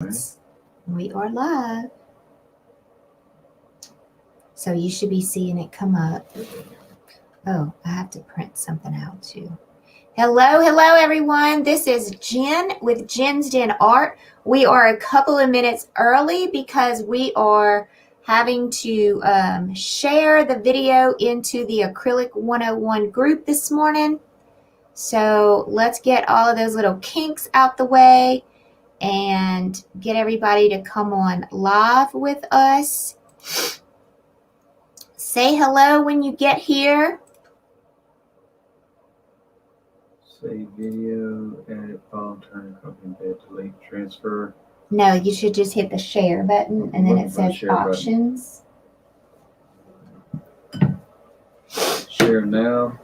We are live. So you should be seeing it come up. Oh, I have to print something out too. Hello everyone. This is Jen with Jen's Den Art. We are a couple of minutes early because we are having to share the video into the Acrylic 101 group this morning. So let's get all of those little kinks out the way and get everybody to come on live with us. Say hello when you get here. Save video, edit file, turn copy, embed, delete, transfer. No, you should just hit the share button and then it says options. Share now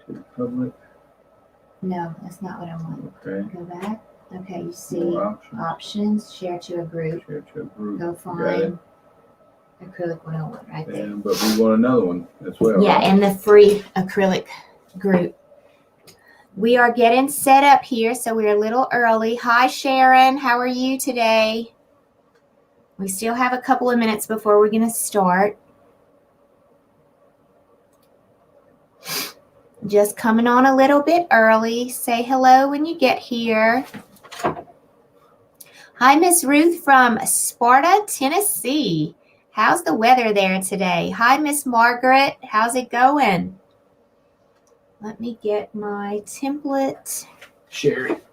to the public. No, that's not what I want. Okay. Go back. Okay, you see options, share to a group. Share to a group. Go find Acrylic 101 right there. But we want another one as well. Yeah, right? in the free Acrylic group. We are getting set up here, so we're a little early. Hi, Sharon. How are you today? We still have a couple of minutes before we're going to start. Just coming on a little bit early. Say hello when you get here. Hi, Miss Ruth from Sparta, Tennessee. How's the weather there today? Hi, Miss Margaret. How's it going? Let me get my template. Share it.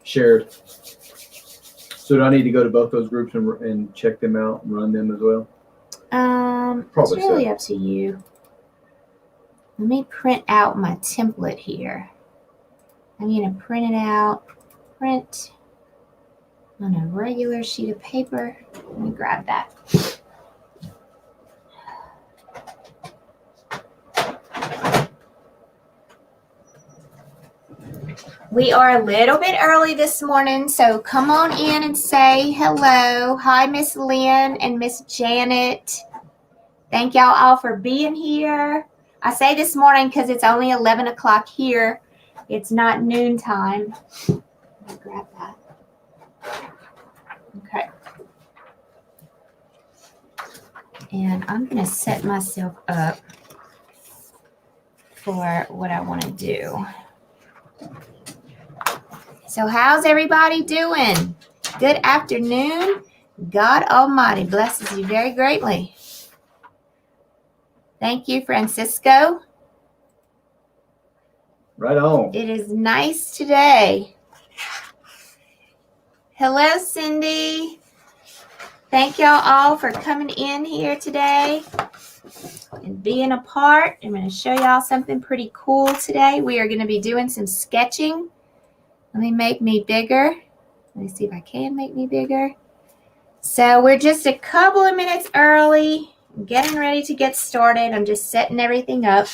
Share it. So do I need to go to both those groups and check them out and run them as well? It's really up to you. Let me print out my template here. I'm going to print it out. Print on a regular sheet of paper. Let me grab that. We are a little bit early this morning, so come on in and say hello. Hi, Miss Lynn and Miss Janet. Thank y'all all for being here. I say this morning because it's only 11 o'clock here. It's not noontime. Let me grab that. Okay. And I'm going to set myself up for what I want to do. So how's everybody doing? Good afternoon. God Almighty blesses you very greatly. Thank you, Francisco. Right on. It is nice today. Hello, Cindy. Thank y'all all for coming in here today and being a part. I'm going to show y'all something pretty cool today. We are going to be doing some sketching. Let me make me bigger. Let me see if I can make me bigger. So we're just a couple of minutes early, getting ready to get started. I'm just setting everything up.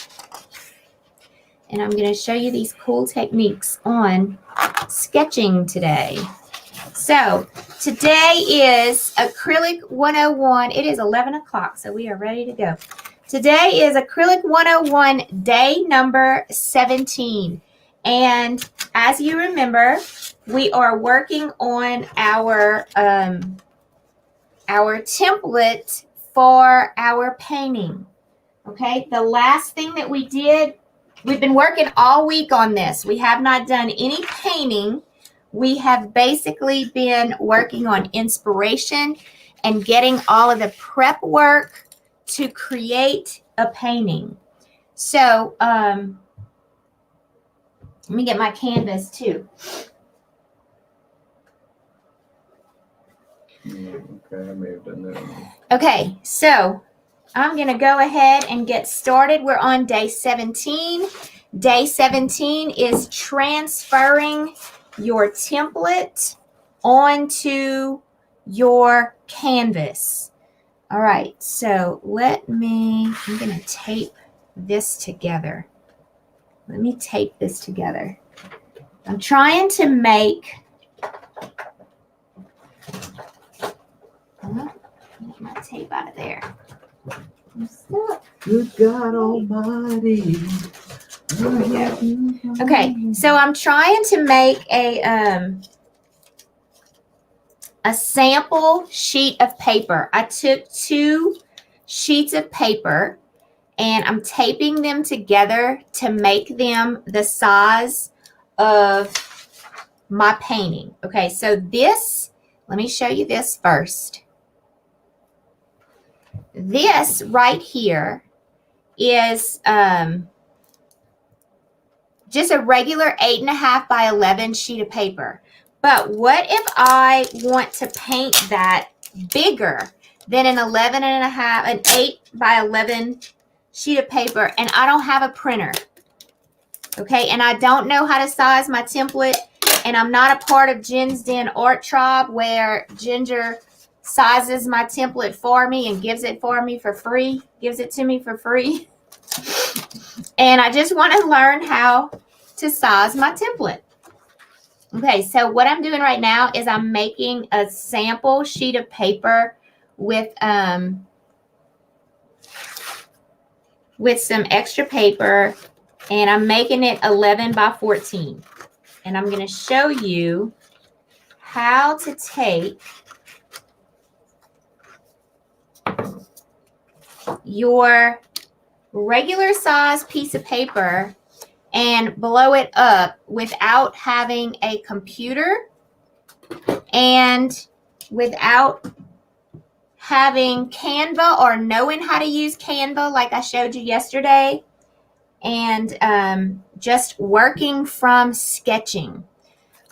And I'm going to show you these cool techniques on sketching today. So today is Acrylic 101. It is 11 o'clock, so we are ready to go. Today is Acrylic 101 day number 17. And as you remember, we are working on our template for our painting. Okay, the last thing that we did, we've been working all week on this. We have not done any painting. We have basically been working on inspiration and getting all of the prep work to create a painting. So, let me get my canvas too. Okay, I may have done that. Okay, so I'm going to go ahead and get started. We're on day 17. Day 17 is transferring your template onto your canvas. All right, so I'm going to tape this together. Let me tape this together. I'm trying to make, get my tape out of there. Good God Almighty. There we go. Okay, so I'm trying to make a a sample sheet of paper. I took 2 sheets of paper and I'm taping them together to make them the size of my painting. Okay, so this, let me show you this first. This right here is just a regular 8.5 by 11 sheet of paper. But what if I want to paint that bigger than an 8 by 11 sheet of paper, and I don't have a printer? Okay, and I don't know how to size my template, and I'm not a part of Jen's Den Art Tribe where Ginger sizes my template for me and gives it to me for free. And I just want to learn how to size my template. Okay, so what I'm doing right now is I'm making a sample sheet of paper with some extra paper, and I'm making it 11 by 14. And I'm going to show you how to take your regular size piece of paper and blow it up without having a computer and without having Canva or knowing how to use Canva like I showed you yesterday, and just working from sketching.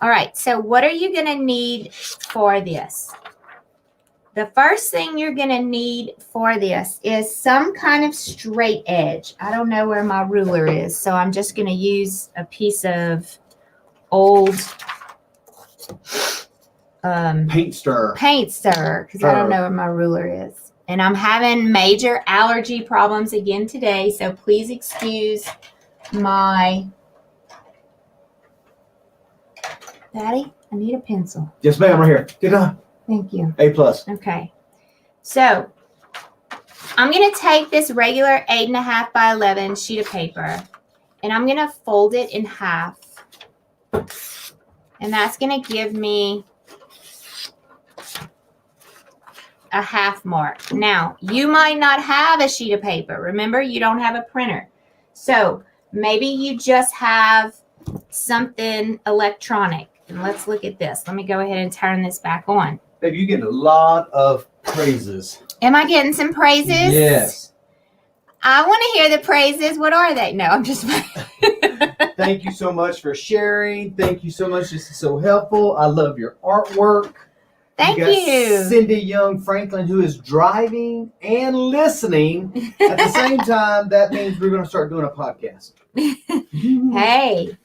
All right, so what are you going to need for this? The first thing you're going to need for this is some kind of straight edge. I don't know where my ruler is, so I'm just going to use a piece of old paint stir, because I don't know where my ruler is. And I'm having major allergy problems again today, so please excuse my... Daddy, I need a pencil. Yes, ma'am, right here. Get on. Thank you. A+. Okay. So I'm going to take this regular 8.5 by 11 sheet of paper, and I'm going to fold it in half. And that's going to give me a half mark. Now, you might not have a sheet of paper. Remember, you don't have a printer. So maybe you just have something electronic. And let's look at this. Let me go ahead and turn this back on. Baby, you get a lot of praises. Am I getting some praises? Yes. I want to hear the praises. What are they? No, I'm just... Thank you so much for sharing. Thank you so much. This is so helpful. I love your artwork. Thank got you. Cindy Young Franklin, who is driving and listening at the same time. That means we're going to start doing a podcast. Hey,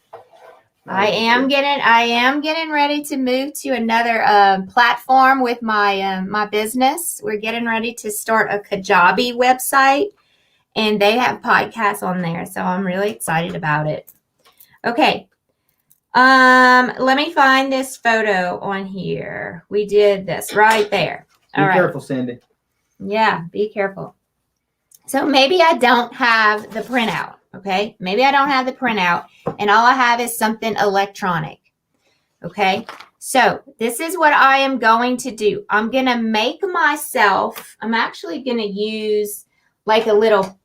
I am getting ready to move to another platform with my my business. We're getting ready to start a Kajabi website, and they have podcasts on there, so I'm really excited about it. Okay. Let me find this photo on here. We did this right there. Be careful, Sandy. Yeah, be careful. So maybe I don't have the printout, okay? Maybe I don't have the printout, and all I have is something electronic, okay? So this is what I am going to do. I'm going to make myself, I'm actually going to use like a little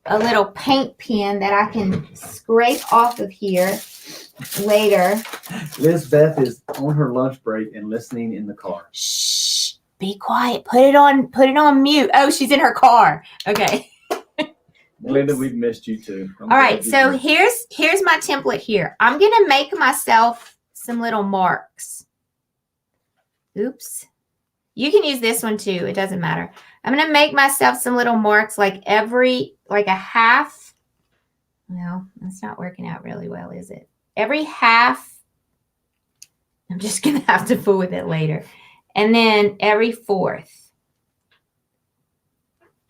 paint pen that I can scrape off of here later. Lizbeth is on her lunch break and listening in the car. Shh, be quiet. Put it on mute. Oh, she's in her car. Okay. Linda, we've missed you too. All right, so here's my template here. I'm going to make myself some little marks. Oops. You can use this one too. It doesn't matter. I'm going to make myself some little marks like a half. Well, that's not working out really well, is it? Every half. I'm just going to have to fool with it later. And then every fourth.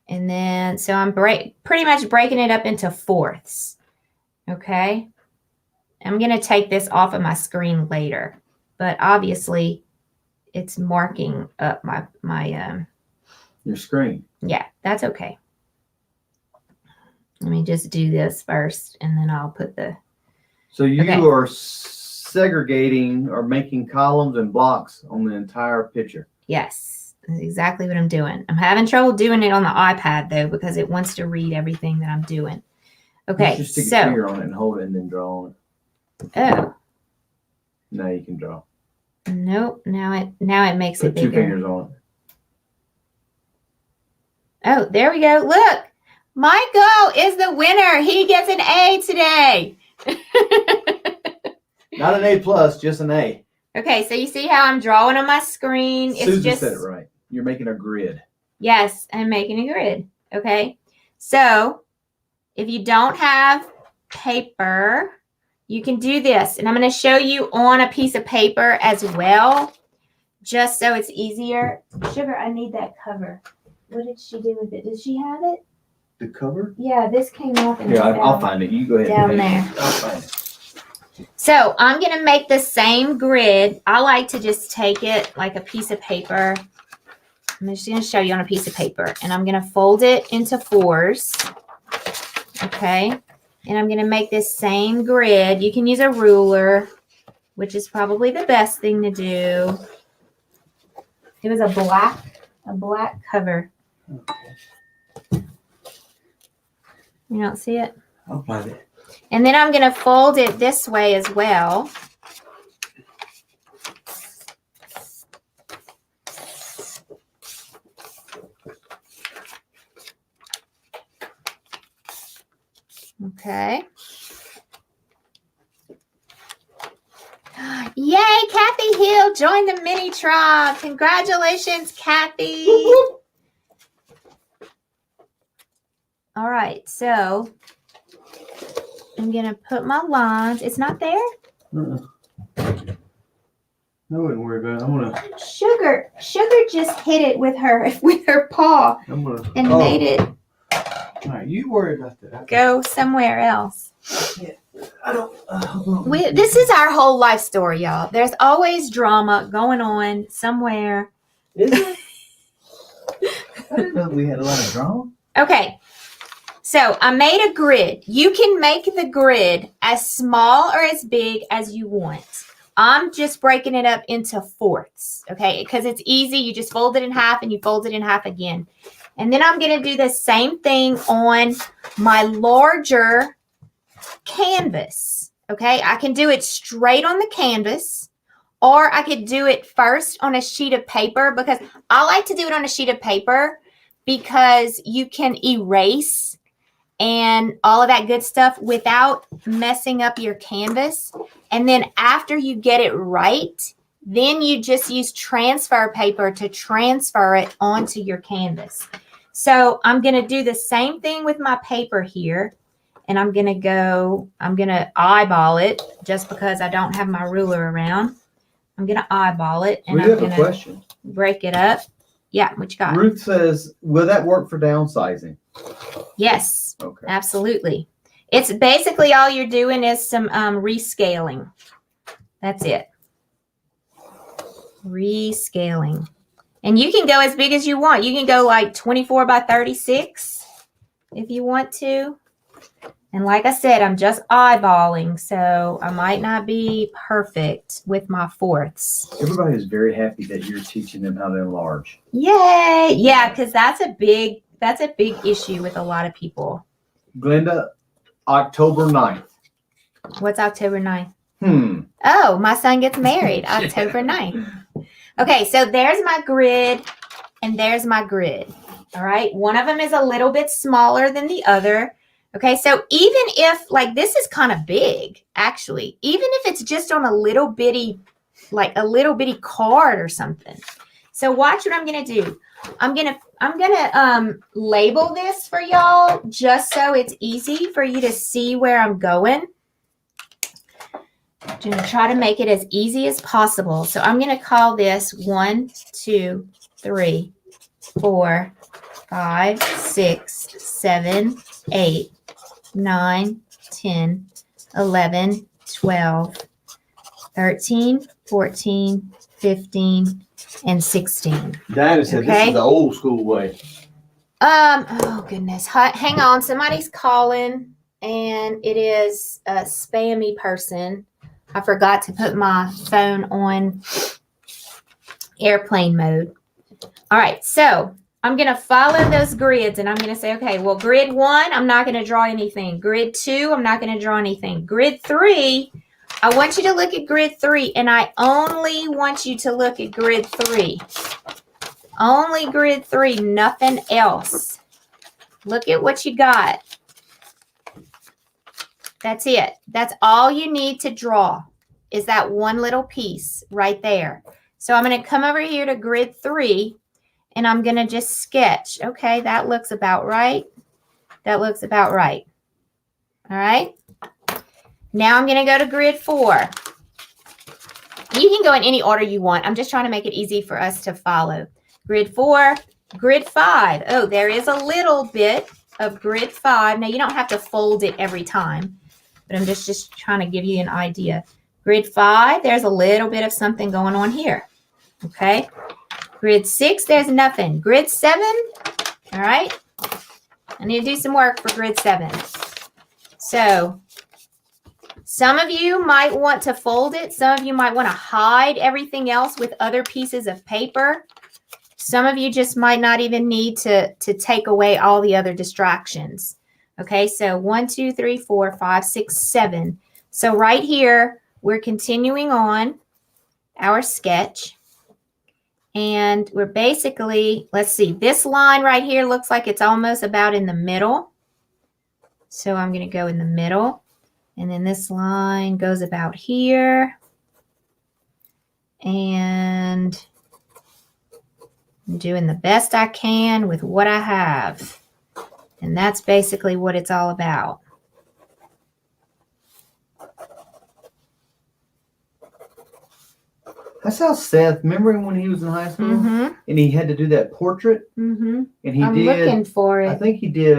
And then, so I'm pretty much breaking it up into fourths. Okay. I'm going to take this off of my screen later, but obviously it's marking up my your screen. Yeah, that's okay. Let me just do this first, and then I'll put the... So you are segregating or making columns and blocks on the entire picture. Yes, that's exactly what I'm doing. I'm having trouble doing it on the iPad though because it wants to read everything that I'm doing. Okay, Just stick so your finger on it and hold it and then draw on it. oh Now you can draw. nope, now it makes it Put two bigger. fingers on it. Oh, there we go. Look, Michael is the winner. He gets an A today. Not an A+, just an A. Okay, so you see how I'm drawing on my screen? It's Susan just said it right. You're making a grid. yes, I'm making a grid. Okay, so if you don't have paper, you can do this, and I'm going to show you on a piece of paper as well, just so it's easier. Sugar, I need that cover. What did she do with it? Did she have it? The cover? Yeah, this came off and Yeah, it's I'll down. find it. You go ahead. Down and there. I'll find it. So I'm going to make the same grid. I like to just take it like a piece of paper. I'm just going to show you on a piece of paper. And I'm going to fold it into 4s. Okay. And I'm going to make this same grid. You can use a ruler, which is probably the best thing to do. It was a black cover. Okay. You don't see it? I'll find it. And then I'm going to fold it this way as well. Okay. Yay, Kathy Hill joined the mini tribe. Congratulations, Kathy. All right, so I'm going to put my lines. It's not there? I wouldn't worry about it. I'm gonna Sugar just hit it with her paw and made it All right, you worry about that. go somewhere else. I don't. This is our whole life story, y'all. There's always drama going on somewhere. Is it? I didn't know we had a lot of drama. Okay, so I made a grid. You can make the grid as small or as big as you want. I'm just breaking it up into 4ths, okay? Because it's easy. You just fold it in half and you fold it in half again. And then I'm going to do the same thing on my larger canvas, okay? I can do it straight on the canvas, or I could do it first on a sheet of paper, because I like to do it on a sheet of paper because you can erase and all of that good stuff without messing up your canvas. And then after you get it right, then you just use transfer paper to transfer it onto your canvas. So I'm going to do the same thing with my paper here. And I'm going to eyeball it just because I don't have my ruler around. I'm going to eyeball it. And We I'm have a going to question. break it up. Yeah, what you got? Ruth says, will that work for downsizing? Yes, Okay. absolutely. It's basically all you're doing is some rescaling. That's it. Rescaling. And you can go as big as you want. You can go like 24 by 36 if you want to. And like I said, I'm just eyeballing, so I might not be perfect with my 4ths. Everybody is very happy that you're teaching them how to enlarge. Yay! Yeah, because that's a big issue with a lot of people. Glenda, October 9th. What's October 9th? Oh, my son gets married October 9th. Okay, so there's my grid, and there's my grid. All right, one of them is a little bit smaller than the other. Okay, so even if, like, this is kind of big, actually, even if it's just on a little bitty card or something. So watch what I'm going to do. I'm going to label this for y'all just so it's easy for you to see where I'm going. I'm going to try to make it as easy as possible. So I'm going to call this 1, 2, 3, 4, 5, 6, 7, 8, 9, 10, 11, 12, 13, 14, 15, and 16. Diana said this is the old school way. Oh goodness. Hang on. Somebody's calling, and it is a spammy person. I forgot to put my phone on airplane mode. All right, so I'm going to follow those grids and I'm going to say, okay, well, grid 1, I'm not going to draw anything. Grid 2, I'm not going to draw anything. Grid 3, I want you to look at grid 3, and I only want you to look at grid 3. Only grid 3, nothing else. Look at what you got. That's it. That's all you need to draw is that one little piece right there. So I'm going to come over here to grid 3, and I'm going to just sketch. Okay, that looks about right. That looks about right. All right. Now I'm going to go to grid 4. You can go in any order you want. I'm just trying to make it easy for us to follow. Grid 4, grid 5. Oh, there is a little bit of grid 5. Now, you don't have to fold it every time, but I'm just trying to give you an idea. Grid 5, there's a little bit of something going on here. Okay. Grid 6, there's nothing. Grid 7, all right. I need to do some work for grid 7. So some of you might want to fold it. Some of you might want to hide everything else with other pieces of paper. Some of you just might not even need to take away all the other distractions. Okay, so 1, 2, 3, 4, 5, 6, 7. So right here, we're continuing on our sketch. And we're basically, let's see, this line right here looks like it's almost about in the middle. So I'm going to go in the middle. And then this line goes about here. And I'm doing the best I can with what I have. And that's basically what it's all about. I saw Seth, remember when he was in high school? Mm-hmm. And he had to do that portrait? Mm-hmm. And he I'm did, looking for it. I think he did,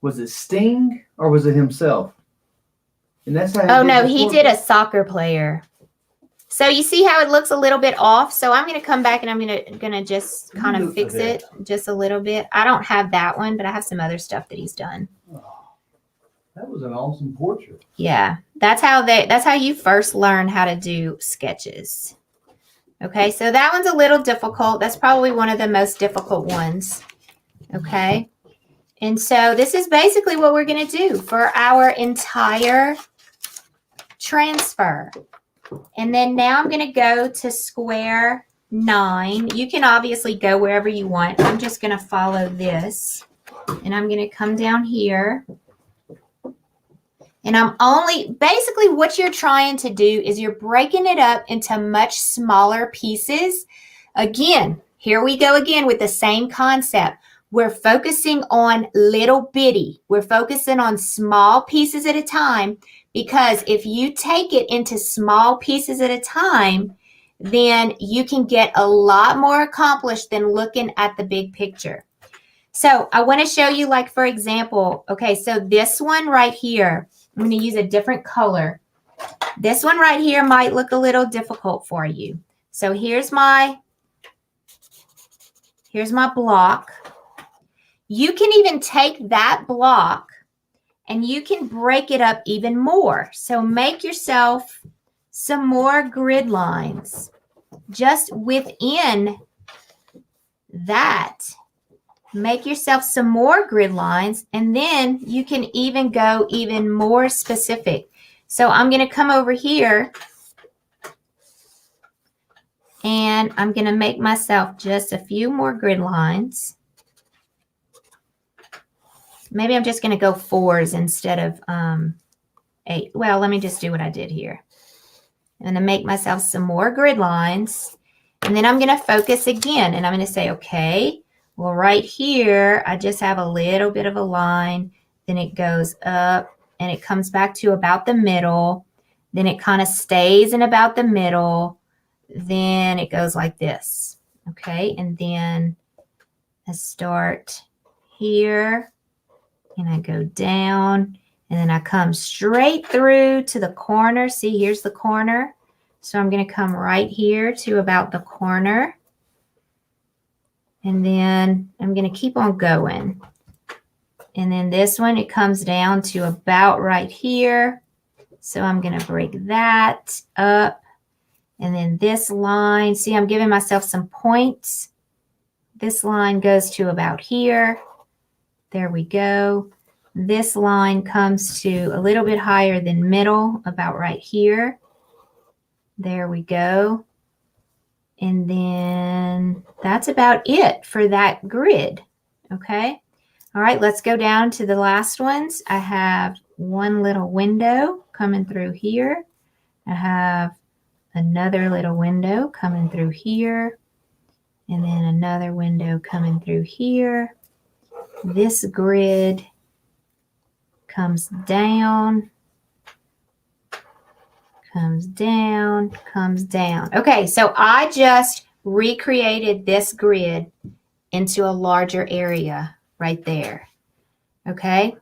was it Sting or was it himself? And that's how Oh, did no, the he portrait. did a soccer player. So you see how it looks a little bit off? So I'm going to come back and I'm gonna just kind of fix it just a little bit. I don't have that one, but I have some other stuff that he's done. Oh, that was an awesome portrait. Yeah, that's how you first learn how to do sketches. Okay, so that one's a little difficult. That's probably one of the most difficult ones. Okay, and so this is basically what we're going to do for our entire transfer. And then now I'm going to go to square 9. You can obviously go wherever you want. I'm just going to follow this. And I'm going to come down here. And I'm only, basically what you're trying to do is you're breaking it up into much smaller pieces. Again, here we go again with the same concept. We're focusing on little bitty. We're focusing on small pieces at a time. Because if you take it into small pieces at a time, then you can get a lot more accomplished than looking at the big picture. So I want to show you, like, for example, okay, so this one right here, I'm going to use a different color. This one right here might look a little difficult for you. So here's my block. You can even take that block and you can break it up even more. So make yourself some more grid lines just within that. Make yourself some more grid lines, and then you can even go even more specific. So I'm going to come over here and I'm going to make myself just a few more grid lines. Maybe I'm just going to go 4s instead of 8. Well, let me just do what I did here. I'm going to make myself some more grid lines. And then I'm going to focus again. And I'm going to say, okay, well, right here, I just have a little bit of a line. Then it goes up and it comes back to about the middle. Then it kind of stays in about the middle. Then it goes like this. Okay, and then I start here. And I go down, and then I come straight through to the corner. See, here's the corner. So I'm going to come right here to about the corner. And then I'm going to keep on going. And then this one, it comes down to about right here. So I'm going to break that up. And then this line, see, I'm giving myself some points. This line goes to about here. There we go. This line comes to a little bit higher than middle, about right here. There we go. And then that's about it for that grid. Okay. All right, let's go down to the last ones. I have one little window coming through here. I have another little window coming through here. And then another window coming through here. This grid comes down, comes down, comes down. Okay, so I just recreated this grid into a larger area right there. Okay.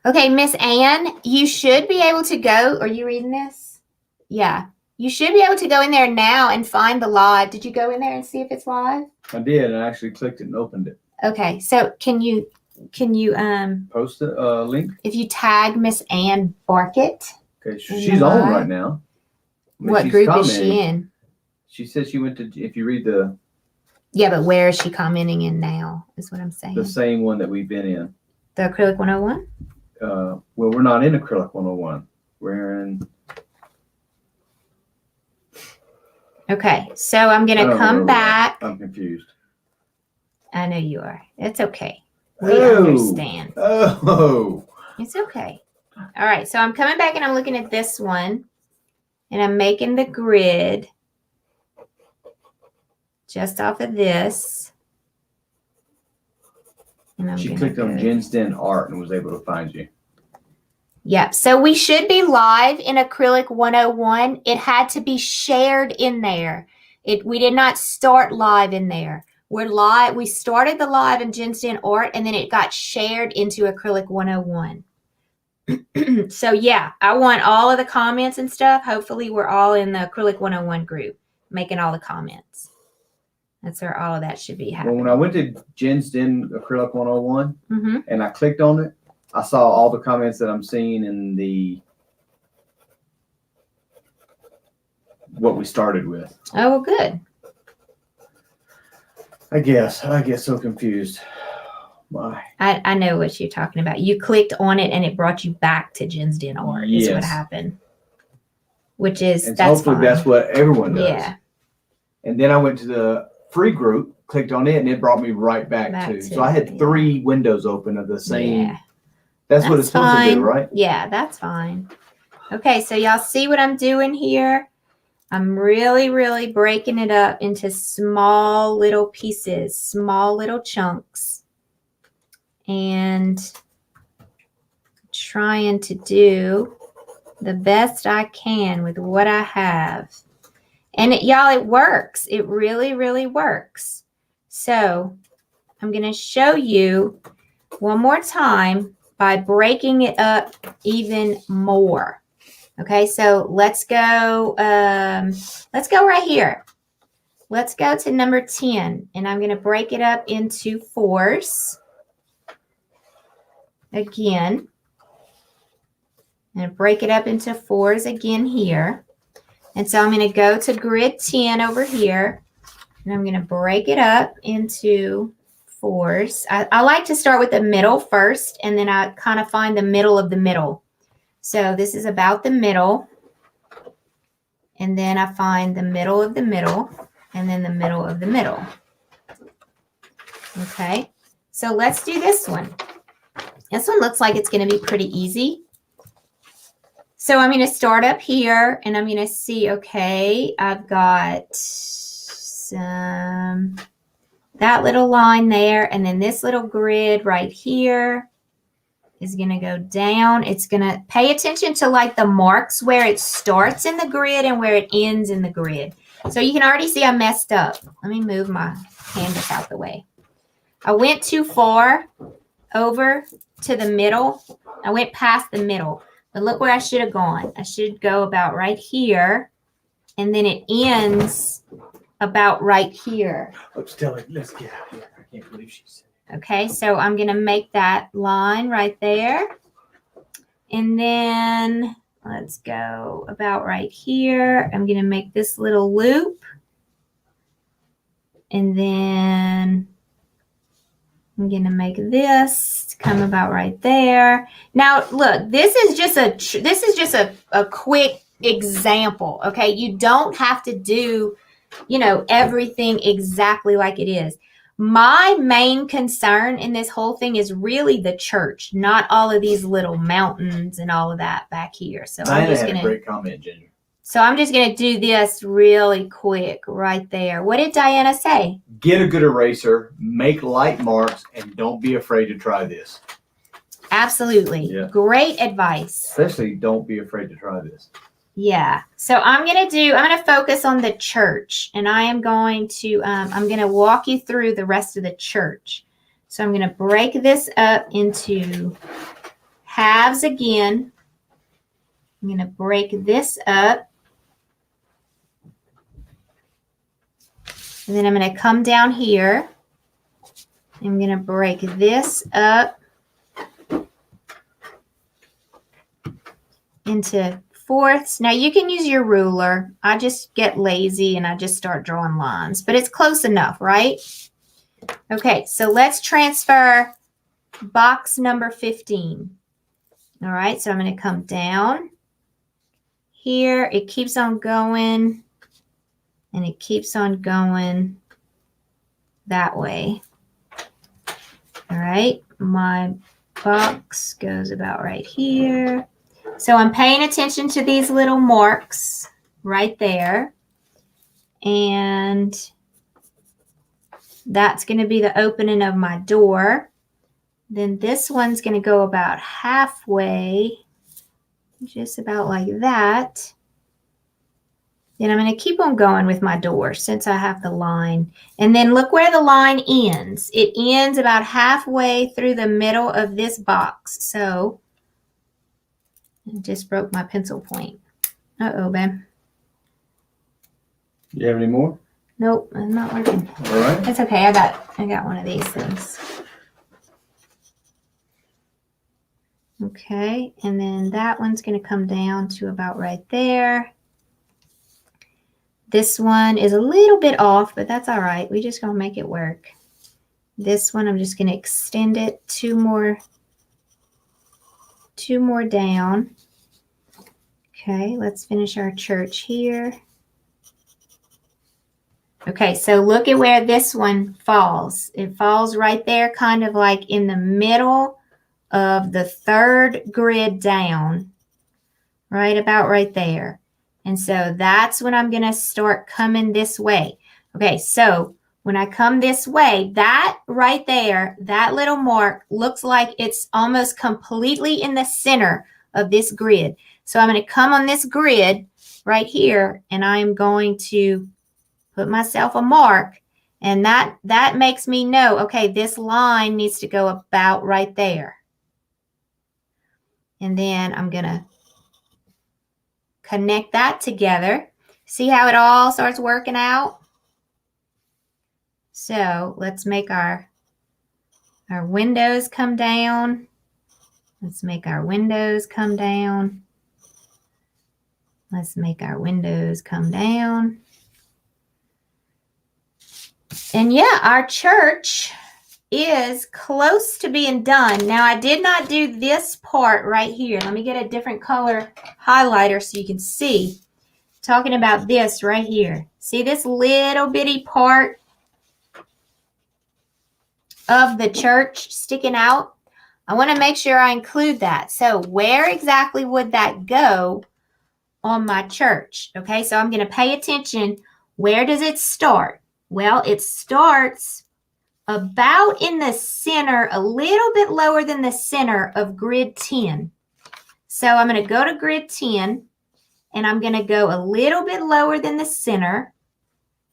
Okay, Miss Ann, you should be able to go. Are you reading this? Yeah. You should be able to go in there now and find the live. Did you go in there and see if it's live? I did, and I actually clicked it and opened it. Okay, so can you Post a link? if you tag Miss Ann Barkett, Okay, she's on live? right now. I mean, what she's group is she commenting. in? She said she went to, if you read the Yeah, but where is she commenting in now is what I'm saying. same one that we've been in. The Acrylic 101? Well, we're not in Acrylic 101. We're in. Okay, so I'm going I to don't come remember back. I'm confused. I know you are. It's okay. We Oh. understand. Oh. It's okay. All right, so I'm coming back and I'm looking at this one. And I'm making the grid just off of this. And I'm She gonna clicked on go- Jen's Den Art and was able to find you. Yeah, so we should be live in Acrylic 101. It had to be shared in there. We did not start live in there. We're live. We started the live in Jen's Den Art, and then it got shared into Acrylic 101. So yeah, I want all of the comments and stuff. Hopefully we're all in the Acrylic 101 group, making all the comments. That's where all of that should be Well, happening. when I went to Jen's Den Acrylic 101 Mm-hmm. and I clicked on it, I saw all the comments that I'm seeing in the what we started with. Oh, well, good. I get so confused. My. I know what you're talking about. You clicked on it and it brought you back to Jen's Den Art is what Yes. happened. Which is, And so that's hopefully fine. that's what everyone does. Yeah. And then I went to the free group, clicked on it, and it brought me right back to. So I had 3 windows open of the same. Yeah. That's what it's supposed to fine. do, right? Yeah, that's fine. Okay, so y'all see what I'm doing here? I'm really, really breaking it up into small little pieces, small little chunks. And trying to do the best I can with what I have. And y'all, it works. It really, really works. So I'm going to show you one more time by breaking it up even more. Okay, so let's go right here. Let's go to number 10, and I'm going to break it up into 4s. Again, I'm going to break it up into 4s again here. And so I'm going to go to grid 10 over here, and I'm going to break it up into 4s. I like to start with the middle first, and then I kind of find the middle of the middle. So this is about the middle, and then I find the middle of the middle, and then the middle of the middle. Okay, so let's do this one. This one looks like it's going to be pretty easy. So I'm going to start up here, and I'm going to see, okay, I've got some, that little line there, and then this little grid right here is going to go down. It's going to pay attention to like the marks where it starts in the grid and where it ends in the grid. So you can already see I messed up. Let me move my canvas out the way. I went too far over to the middle. I went past the middle, but look where I should have gone. I should go about right here, and then it ends about right here. Let's tell her. Let's get out here. I can't believe she said it. Okay, so I'm going to make that line right there. And then let's go about right here. I'm going to make this little loop. And then I'm going to make this come about right there. Now, look, this is just a quick example, okay? You don't have to do, everything exactly like it is. My main concern in this whole thing is really the church, not all of these little mountains and all of that back here. So Diana had a great comment, Ginger. So I'm just going to do this really quick right there. What did Diana say? Get a good eraser, make light marks, and don't be afraid to try this. Absolutely. Yeah. Great advice. Especially don't be afraid to try this. Yeah. So I'm going to focus on the church, and I'm going to walk you through the rest of the church. So I'm going to break this up into halves again. I'm going to break this up. And then I'm going to come down here. I'm going to break this up into fourths. Now you can use your ruler. I just get lazy and I just start drawing lines, but it's close enough, right? Okay, so let's transfer box number 15. All right, so I'm going to come down here. It keeps on going. And it keeps on going that way. All right, my box goes about right here. So I'm paying attention to these little marks right there. And that's going to be the opening of my door. Then this one's going to go about halfway, just about like that. Then I'm going to keep on going with my door since I have the line. And then look where the line ends. It ends about halfway through the middle of this box. So I just broke my pencil point. Uh-oh, babe. You have any more? Nope, it's not working. All right. It's okay. I got one of these things. Okay, and then that one's going to come down to about right there. This one is a little bit off, but that's all right. We're just going to make it work. This one, I'm just going to extend it two more down. Okay, let's finish our church here. Okay, so look at where this one falls. It falls right there, kind of like in the middle of the third grid down, right about right there. And so that's when I'm going to start coming this way. Okay, so when I come this way, that right there, that little mark looks like it's almost completely in the center of this grid. So I'm going to come on this grid right here, and I'm going to put myself a mark. And that makes me know, okay, this line needs to go about right there. And then I'm going to connect that together. See how it all starts working out? So let's make our windows come down. Let's make our windows come down. Let's make our windows come down. And yeah, our church is close to being done. Now, I did not do this part right here. Let me get a different color highlighter so you can see. Talking about this right here. See this little bitty part of the church sticking out? I want to make sure I include that. So where exactly would that go on my church? Okay, so I'm going to pay attention. Where does it start? Well, it starts about in the center, a little bit lower than the center of grid 10. So I'm going to go to grid 10, and I'm going to go a little bit lower than the center,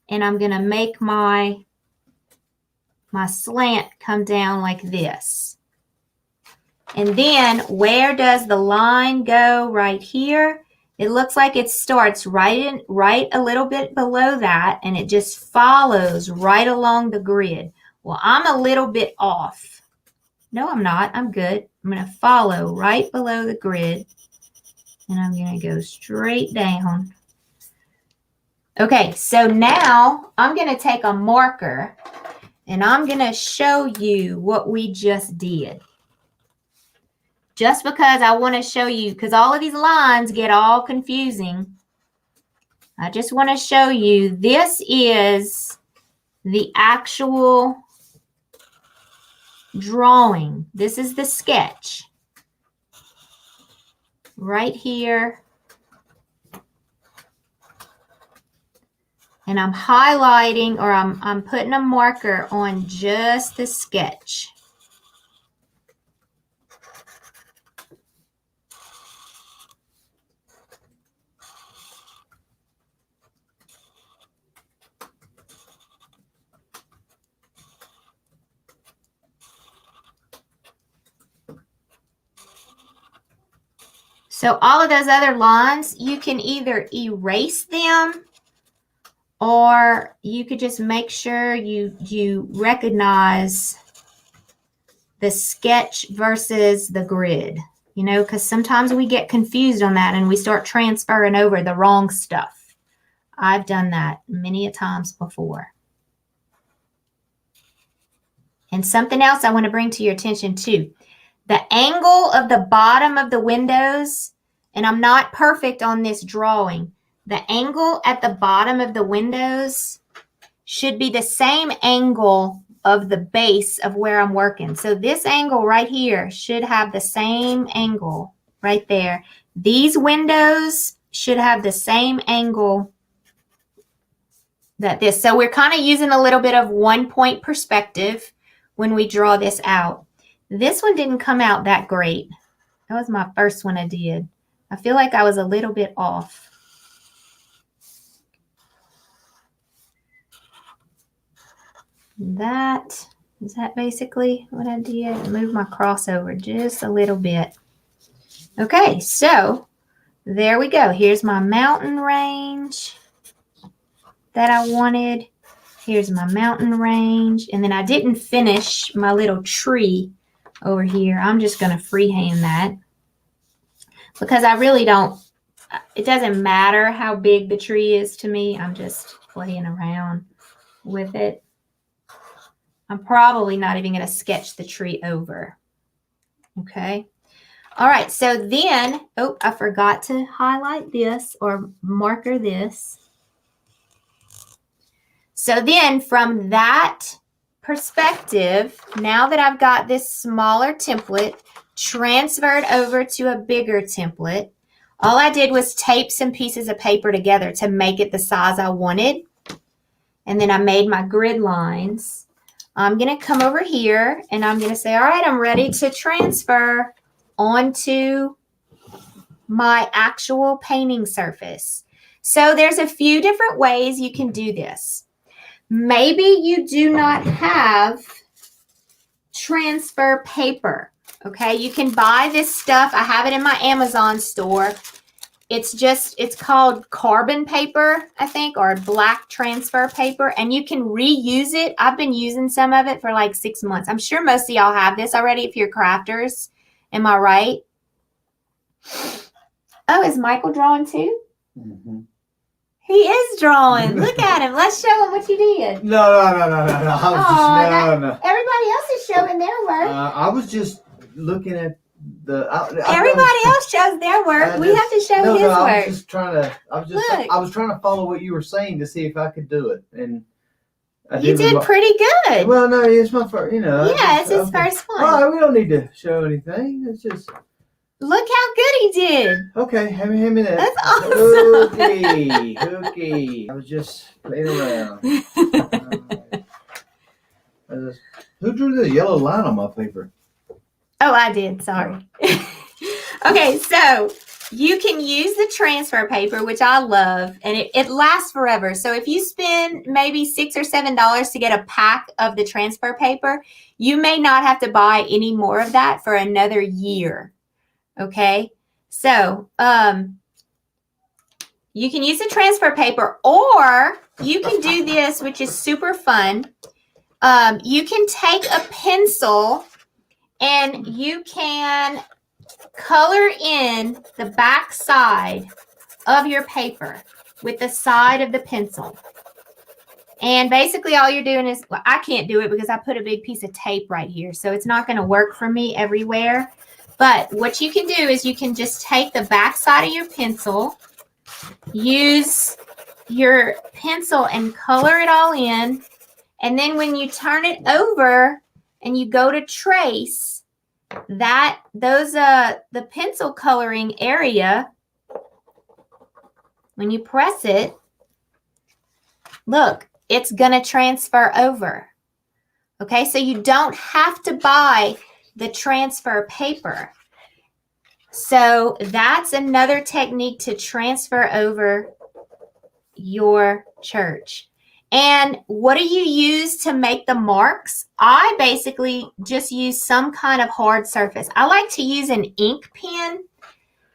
and I'm going to make my slant come down like this. And then where does the line go? Right here. It looks like it starts right a little bit below that, and it just follows right along the grid. Well, I'm a little bit off. No, I'm not. I'm good. I'm going to follow right below the grid. And I'm going to go straight down. Okay, so now I'm going to take a marker and I'm going to show you what we just did. Just because I want to show you, because all of these lines get all confusing. I just want to show you this is the actual drawing. This is the sketch. Right here. And I'm highlighting, or I'm putting a marker on just the sketch. So all of those other lines, you can either erase them, or you could just make sure you recognize the sketch versus the grid, you know, because sometimes we get confused on that and we start transferring over the wrong stuff. I've done that many a times before. And something else I want to bring to your attention too. The angle of the bottom of the windows, and I'm not perfect on this drawing, the angle at the bottom of the windows should be the same angle of the base of where I'm working. So this angle right here should have the same angle right there. These windows should have the same angle that this. So we're kind of using a little bit of 1-point perspective when we draw this out. This one didn't come out that great. That was my first one I did. I feel like I was a little bit off. That is that basically what I did. Move my crossover just a little bit. Okay, so there we go. Here's my mountain range that I wanted. Here's my mountain range. And then I didn't finish my little tree over here. I'm just going to freehand that because I really don't, it doesn't matter how big the tree is to me. I'm just playing around with it. I'm probably not even going to sketch the tree over. Okay. All right. So then, oh, I forgot to highlight this or marker this. So then from that perspective, now that I've got this smaller template transferred over to a bigger template, all I did was tape some pieces of paper together to make it the size I wanted. And then I made my grid lines. I'm going to come over here and I'm going to say, all right, I'm ready to transfer onto my actual painting surface. So there's a few different ways you can do this. Maybe you do not have transfer paper. Okay, you can buy this stuff. I have it in my Amazon store. It's called carbon paper, I think, or black transfer paper, and you can reuse it. I've been using some of it for like 6 months. I'm sure most of y'all have this already if you're crafters. Am I right? Oh, is Michael drawing too? Mm-hmm. He is drawing. Look at him. Let's show him what you did. No. Everybody else is showing their work. I was just looking at Everybody else shows their work. We have to show his work. I was trying to follow what you were saying to see if I could do it, and you did pretty good. Well, no, it's my first. Yeah, it's his first one. Oh, we don't need to show anything. It's just look how good he did. Okay, hand me that. That's awesome. Okay. I was just playing around. Who drew the yellow line on my paper? Oh, I did. Sorry. Okay, so you can use the transfer paper, which I love, and it lasts forever. So if you spend maybe $6 or $7 to get a pack of the transfer paper, you may not have to buy any more of that for another year. Okay, so you can use the transfer paper, or you can do this, which is super fun. You can take a pencil And you can color in the back side of your paper with the side of the pencil. And basically all you're doing is, well, I can't do it because I put a big piece of tape right here. So it's not going to work for me everywhere. But what you can do is you can just take the back side of your pencil, use your pencil and color it all in. And then when you turn it over and you go to trace, the pencil coloring area, when you press it, look, it's going to transfer over. Okay, so you don't have to buy the transfer paper. So that's another technique to transfer over your church. And what do you use to make the marks? I basically just use some kind of hard surface. I like to use an ink pen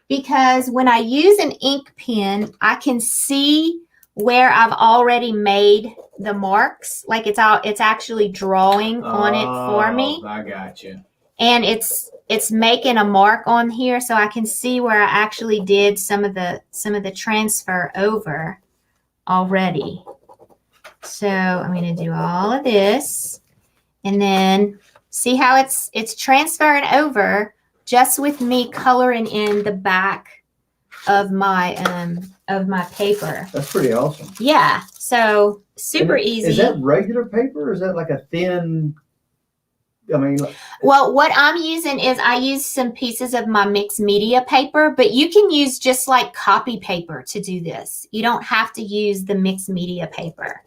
because when I use an ink pen, I can see where I've already made the marks. Like it's actually drawing on it for me. I got you. And it's making a mark on here, so I can see where I actually did some of the transfer over already. So I'm going to do all of this, and then see how it's transferring over just with me coloring in the back of my paper. That's pretty awesome. Yeah. So super easy. Is that regular paper or is that like a thin? I mean, well, what I'm using is I use some pieces of my mixed media paper, but you can use just like copy paper to do this. You don't have to use the mixed media paper.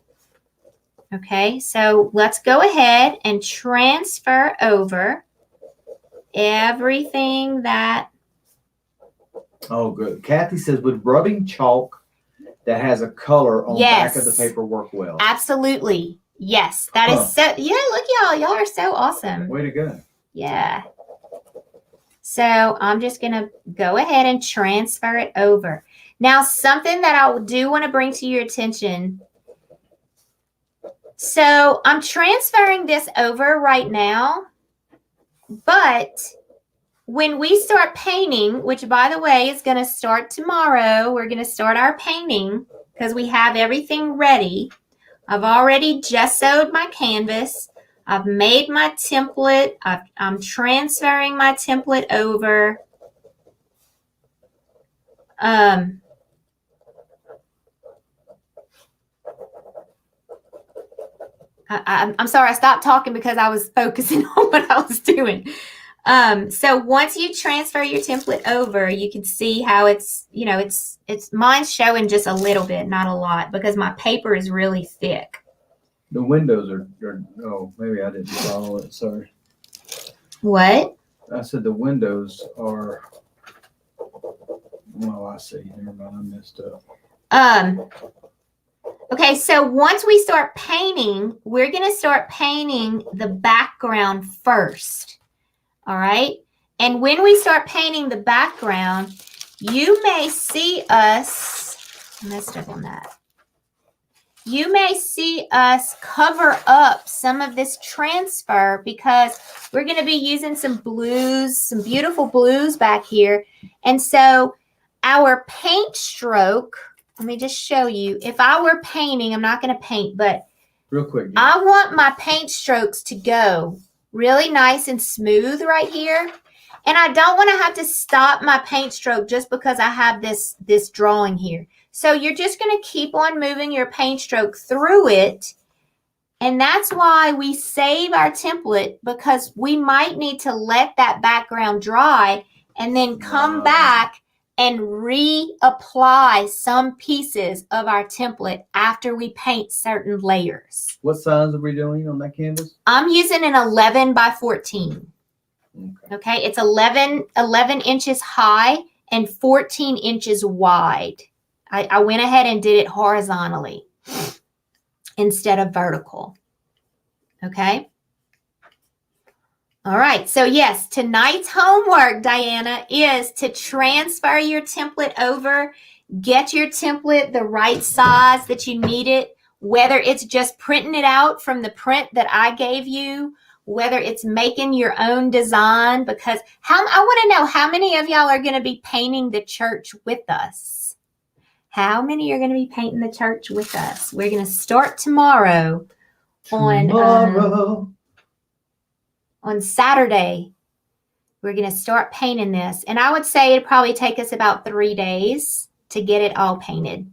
Okay, so let's go ahead and transfer over everything that. Oh, good. Kathy says, would rubbing chalk that has a color on the back of the paper work well? Absolutely. Yes, that is so. Yeah, look, y'all are so awesome. Way to go. Yeah. So I'm just going to go ahead and transfer it over. Now, something that I do want to bring to your attention. So I'm transferring this over right now, but when we start painting, which by the way is going to start tomorrow, we're going to start our painting because we have everything ready. I've already gessoed my canvas. I've made my template. I'm transferring my template over. I'm sorry, I stopped talking because I was focusing on what I was doing. So once you transfer your template over, you can see how it's mine's showing just a little bit, not a lot, because my paper is really thick. The windows are oh, maybe I didn't follow it. Sorry. What? I said the windows are, well, I see. Never mind, I messed up. Okay, so once we start painting, we're going to start painting the background first. All right. And when we start painting the background, you may see us, I messed up on that. You may see us cover up some of this transfer because we're going to be using some blues, some beautiful blues back here. And so our paint stroke, let me just show you. If I were painting, I'm not going to paint, but real quick. I want my paint strokes to go really nice and smooth right here. And I don't want to have to stop my paint stroke just because I have this drawing here. So you're just going to keep on moving your paint stroke through it. And that's why we save our template, because we might need to let that background dry and then come back and reapply some pieces of our template after we paint certain layers. What size are we doing on that canvas? I'm using an 11 by 14. Okay, it's 11 inches high and 14 inches wide. I went ahead and did it horizontally instead of vertical. Okay. All right, so yes, tonight's homework, Diana, is to transfer your template over, get your template the right size that you need it, whether it's just printing it out from the print that I gave you, whether it's making your own design, because I want to know how many of y'all are going to be painting the church with us. How many are going to be painting the church with us? We're going to start tomorrow. On Saturday. We're going to start painting this. And I would say it'd probably take us about 3 days to get it all painted.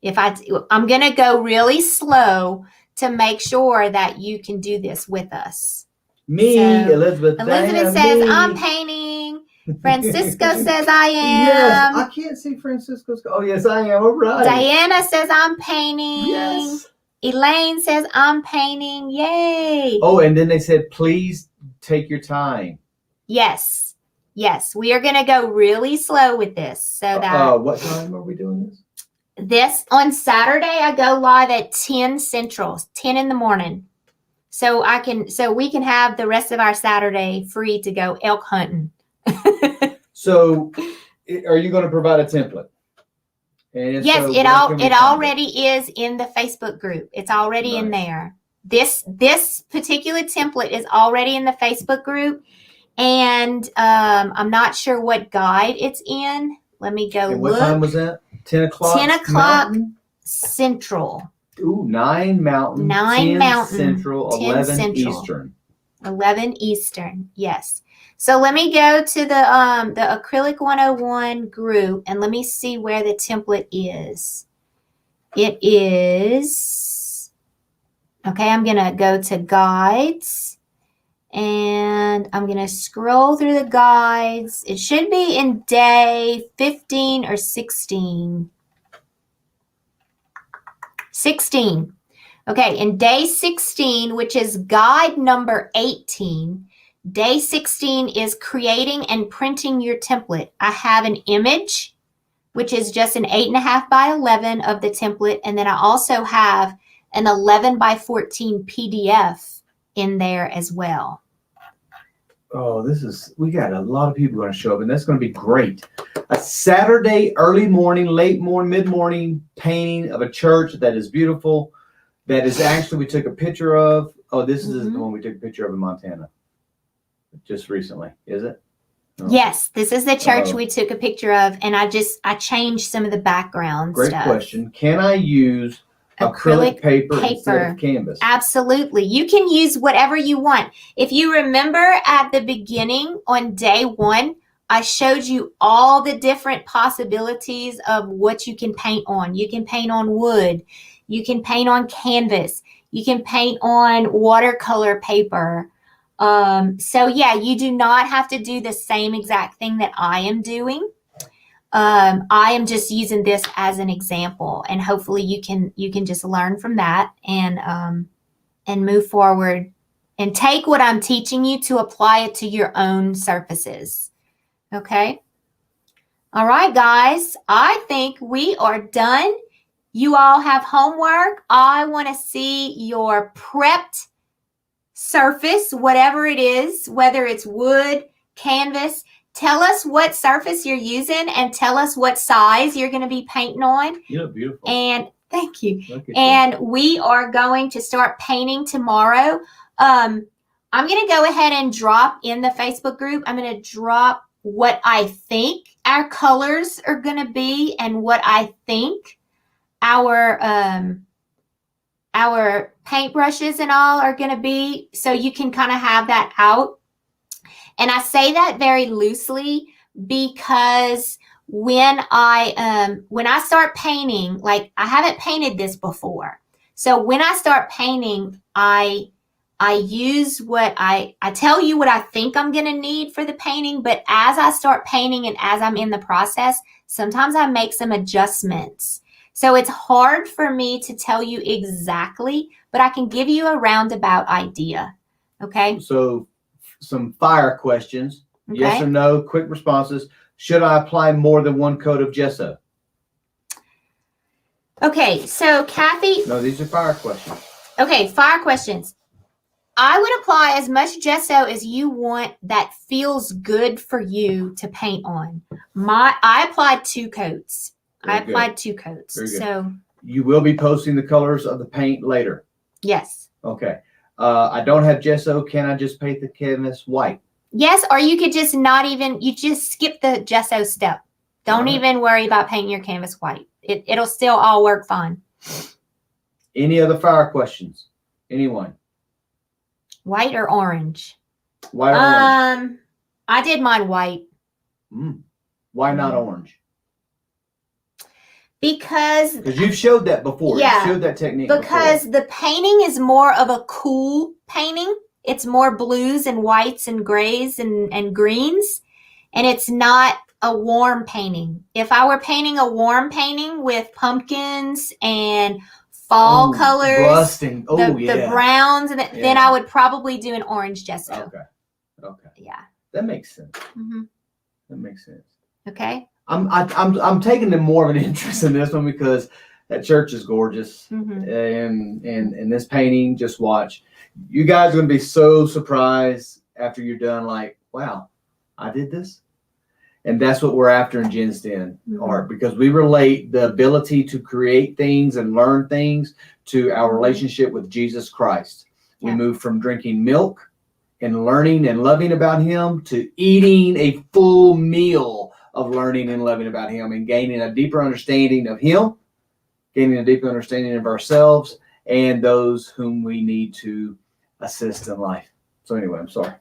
I'm going to go really slow to make sure that you can do this with us. Elizabeth says, I'm painting. Francisco says, I am. Yes, I can't see Francisco's. Oh, yes, I am. All right. Diana says, I'm painting. Yes. Elaine says, I'm painting. Yay. Oh, and then they said, please take your time. Yes. We are going to go really slow with this. So that. What time are we doing this? This on Saturday, I go live at 10 Central, 10 in the morning. So we can have the rest of our Saturday free to go elk hunting. So, are you going to provide a template? And yes, so it already is in the Facebook group. It's already in there. This particular template is already in the Facebook group, and I'm not sure what guide it's in. Let me go look. What time was that? 10 o'clock? 10 o'clock Mountain? Central. Ooh, 9 Mountain. 9 Mountain. Central, 10 11 Central. Eastern. 11 Eastern, yes. So let me go to the Acrylic 101 group, and let me see where the template is. It is, okay, I'm going to go to guides, and I'm going to scroll through the guides. It should be in day 15 or 16. 16. Okay, in day 16, which is guide number 18, day 16 is creating and printing your template. I have an image, which is just an 8.5 by 11 of the template. And then I also have an 11 by 14 PDF in there as well. Oh, we got a lot of people going to show up, and that's going to be great. A Saturday, early morning, late morning, mid-morning painting of a church that is beautiful. That is actually, we took a picture of. Oh, this is the one we took a picture of in Montana. Just recently, is it? No. Yes, this is the church we took a picture of, and I changed some of the background stuff. Great question. Can I use acrylic paper instead of canvas? Absolutely. You can use whatever you want. If you remember at the beginning on day 1, I showed you all the different possibilities of what you can paint on. You can paint on wood. You can paint on canvas. You can paint on watercolor paper. So yeah, you do not have to do the same exact thing that I am doing. I am just using this as an example, and hopefully you can just learn from that and move forward and take what I'm teaching you to apply it to your own surfaces. Okay. All right, guys, I think we are done. You all have homework. I want to see your prepped surface, whatever it is, whether it's wood, canvas. Tell us what surface you're using and tell us what size you're going to be painting on. You look beautiful. And thank you. And we are going to start painting tomorrow. I'm going to go ahead and drop in the Facebook group. I'm going to drop what I think our colors are going to be and what I think our paintbrushes and all are going to be, so you can kind of have that out. And I say that very loosely because when I start painting, like I haven't painted this before. So when I start painting, I use what I tell you what I think I'm going to need for the painting. But as I start painting and as I'm in the process, sometimes I make some adjustments. So it's hard for me to tell you exactly, but I can give you a roundabout idea. Okay. So some fire questions. Okay. Yes or no, quick responses. Should I apply more than one coat of gesso? Okay, so Kathy. No, these are fire questions. Okay, fire questions. I would apply as much gesso as you want that feels good for you to paint on. I applied 2 coats. Very I applied 2 coats. Very good. So you will be posting the colors of the paint later. Yes. Okay. I don't have gesso. Can I just paint the canvas white? Yes, or you could just you just skip the gesso step. Don't even worry about painting your canvas white. It'll still all work fine. Any other fire questions? Anyone? White or orange? White or orange? I did mine white. Why not orange? Because you've showed that before. Yeah, you showed that technique because the painting is more of a cool painting. It's more blues and whites and grays and greens. And it's not a warm painting. If I were painting a warm painting with pumpkins and fall colors, the browns, and then I would probably do an orange gesso. Okay. Yeah. That makes sense. Mm-hmm. That makes sense. Okay. I'm taking more of an interest in this one because that church is gorgeous, mm-hmm. and this painting. Just watch. You guys are gonna be so surprised after you're done. Like, wow, I did this, and that's what we're after in Jen's Den art, because we relate the ability to create things and learn things to our relationship with Jesus Christ. We move from drinking milk and learning and loving about Him to eating a full meal of learning and loving about Him and gaining a deeper understanding of Him, gaining a deeper understanding of ourselves and those whom we need to assist in life. So anyway, I'm sorry.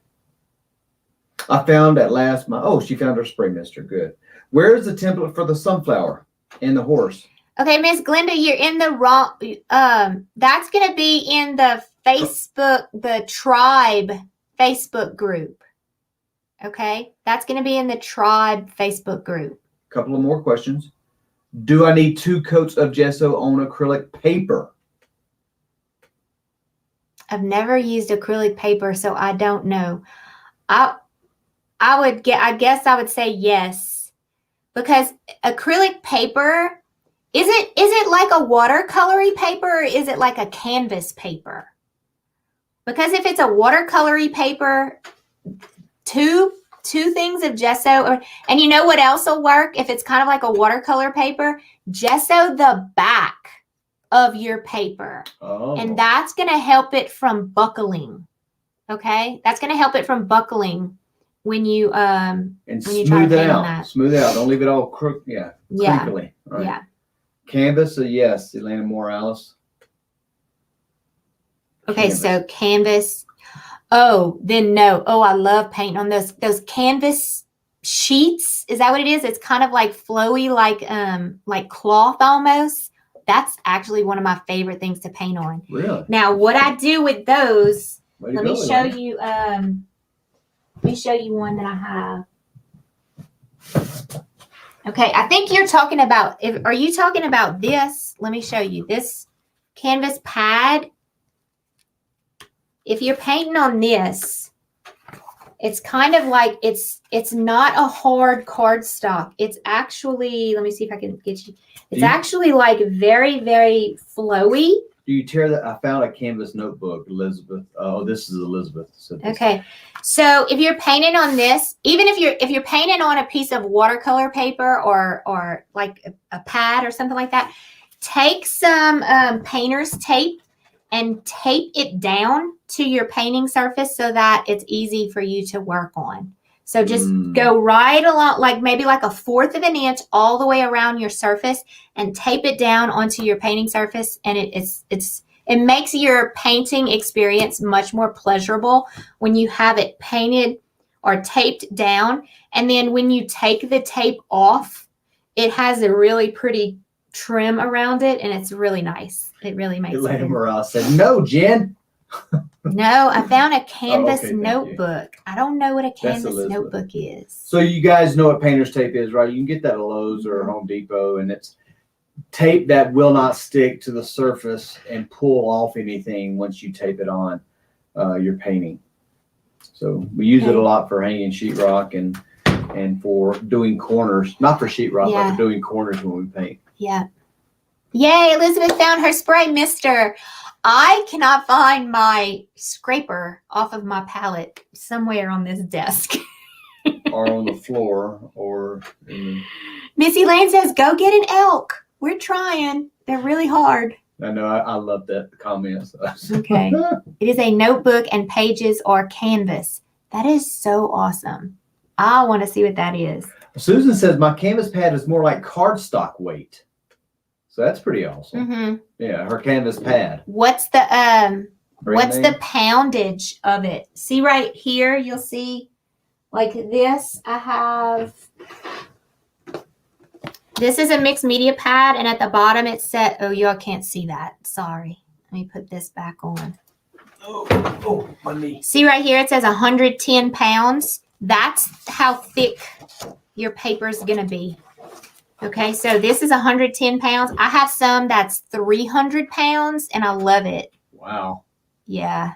I found at last she found her spray mister. Good. Where is the template for the sunflower and the horse? Okay, Miss Glenda, you're in the wrong. That's going to be in the Facebook, the tribe Facebook group. Okay, that's going to be in the tribe Facebook group. Couple of more questions. Do I need 2 coats of gesso on acrylic paper? I've never used acrylic paper, so I don't know. I guess I would say yes, because acrylic paper, is it like a watercolory paper, or is it like a canvas paper? Because if it's a watercolory paper, two things of gesso, and you know what else will work if it's kind of like a watercolor paper? Gesso the back of your paper. And that's going to help it from buckling. Okay? That's going to help it from buckling when you and when smooth you try to it paint out. that. Smooth it out. Don't leave it all crinkly. Right. Yeah. Canvas, yes, Elena Morales. Okay, so canvas. Oh, then no. Oh, I love painting on those canvas sheets. Is that what it is? It's kind of like flowy, like cloth almost. That's actually one of my favorite things to paint on. Really? Now, what I do with those, let me show you. Let me show you one that I have. Okay, I think you're talking about. Are you talking about this? Let me show you this canvas pad. If you're painting on this, it's kind of like it's not a hard cardstock. It's actually, let me see if I can get you. It's actually like very, very flowy. Do you tear that? I found a canvas notebook, Elizabeth. Oh, this is Elizabeth. Okay, so if you're painting on this, even if you're painting on a piece of watercolor paper or like a pad or something like that, take some painter's tape and tape it down to your painting surface so that it's easy for you to work on. So just go right along, like maybe like 1/4 of an inch all the way around your surface and tape it down onto your painting surface. And it makes your painting experience much more pleasurable when you have it painted or taped down. And then when you take the tape off, it has a really pretty trim around it, and it's really nice. It really makes it. Elena Morales said, "No, Jen." No, I found a canvas notebook. I don't know what a canvas notebook is. So you guys know what painter's tape is, right? You can get that at Lowe's or Home Depot, and it's tape that will not stick to the surface and pull off anything once you tape it on your painting. So we use it a lot for hanging sheetrock and for doing corners, not for sheetrock, but for doing corners when we paint. Yeah. Yay, Elizabeth found her spray mister. I cannot find my scraper off of my palette somewhere on this desk. Or on the floor, or Missy Lane says, go get an elk. We're trying. They're really hard. I know. I love that comment. Okay. It is a notebook and pages or canvas. That is so awesome. I want to see what that is. Susan says my canvas pad is more like cardstock weight. So that's pretty awesome. Mm-hmm. Yeah, her canvas pad. What's the Brand what's name? the poundage of it? See right here, you'll see like this. I have this is a mixed media pad, and at the bottom it said, oh, y'all can't see that. Sorry. Let me put this back on. Oh, my knee. See right here, it says 110 pounds. That's how thick your paper is going to be. Okay, so this is 110 pounds. I have some that's 300 pounds, and I love it. Wow. Yeah.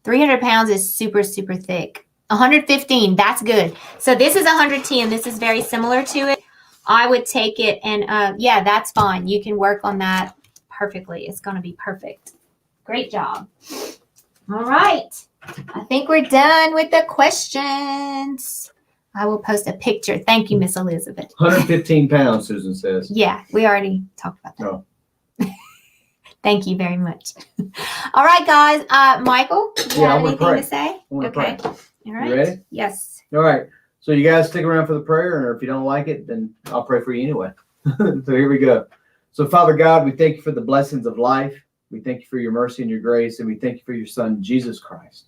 300 pounds is super, super thick. 115, that's good. So this is 110. This is very similar to it. I would take it and, yeah, that's fine. You can work on that perfectly. It's going to be perfect. Great job. All right. I think we're done with the questions. I will post a picture. Thank you, Miss Elizabeth. 115 pounds, Susan says. Yeah, we already talked about that. Oh. Thank you very much. All right, guys. Michael, do you have anything to say? Okay. All right. You ready? Yes. All right. So you guys stick around for the prayer, or if you don't like it, then I'll pray for you anyway. So here we go. So Father God, we thank you for the blessings of life. We thank you for your mercy and your grace, and we thank you for your Son, Jesus Christ.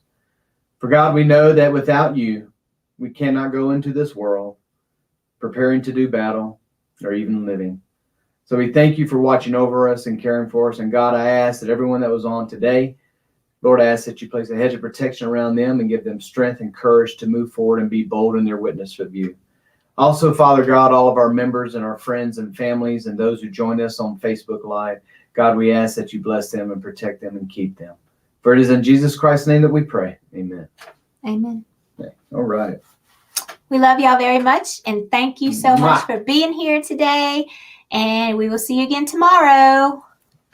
For God, we know that without you, we cannot go into this world preparing to do battle or even living. So we thank you for watching over us and caring for us. And God, I ask that everyone that was on today, Lord, I ask that you place a hedge of protection around them and give them strength and courage to move forward and be bold in their witness of you. Also, Father God, all of our members and our friends and families and those who join us on Facebook Live, God, we ask that you bless them and protect them and keep them. For it is in Jesus Christ's name that we pray. Amen. Amen. Okay. All right. We love y'all very much, and thank you so much for being here today. And we will see you again tomorrow.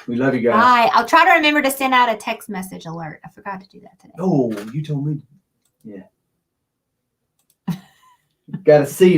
We love you guys. Bye. I'll try to remember to send out a text message alert. I forgot to do that today. Oh, you told me. Yeah. Got to see